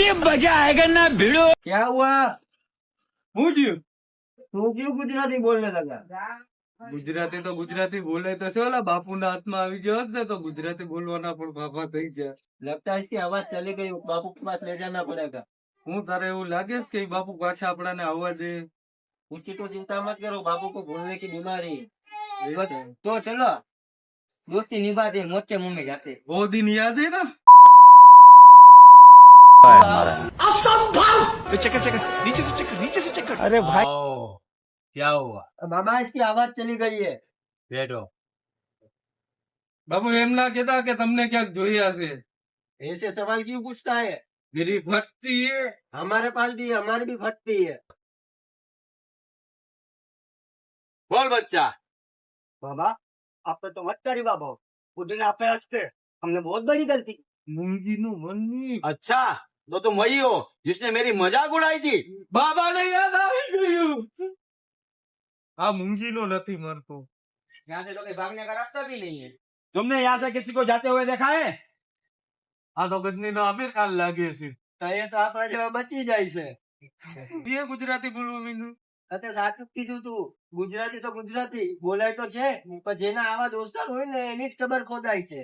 अभी मजा आएगा ना भिड़ो। क्या हुआ? હું થયું? તું ક્યું ગુજરાતી બોલને લગા? ગુજરાતી તો ગુજરાતી બોલે તો છે, ઓલા બાપુના હાથમાં આવી ગયો હોત ને તો ગુજરાતી બોલવાના પણ ફાફા થઈ ગયા. लगता है इसकी आवाज चली गई, बापू के पास ले जाना पड़ेगा. હું તારે એવું લાગે છે કે ઈ બાપુ પાછા આપણાને આવવા દે? उसकी तो चिंता मत करो, बापू को भूलने की बीमारी. तो चलो दोस्ती निभाते मोटे मुंह में जाते। वो दिन याद है ना? अरे भाई क्या हुआ? मामा इसकी आवाज चली गई है. બેઠો. બાપુ એમ ના કહેતા કે તમને ક્યાંક જોયા છે? ऐसे सवाल क्यों पूछता है? मेरी फटती है. हमारे पास भी है, हमारी भी फटती है. बोल बच्चा. बाबा आप तो मत करिए बाबा, उस दिन आप हंसते, हमने बहुत बड़ी गलती. મૂંગી નું મન નહીં. अच्छा तो तुम वही हो जिसने मेरी मजाक उड़ाई थी. બાબાને યાદ આવી ગયું. આ મૂંગી નો નથી મરતો. यहाँ से लोग भागने का रास्ता भी नहीं है। तुमने यहाँ से किसी को जाते हुए देखा है? આ તો ગજની નો આમિર ખાન લાગે છે. તો એ તો આપણા જેવા બચી જાય છે. એ ગુજરાતી બોલવા મીનું. તે સાચું કીધું તું, ગુજરાતી તો ગુજરાતી બોલાય તો છે, પણ જેના આવા દોસ્તાર હોય ને એની જ ખબર ખોદાય છે.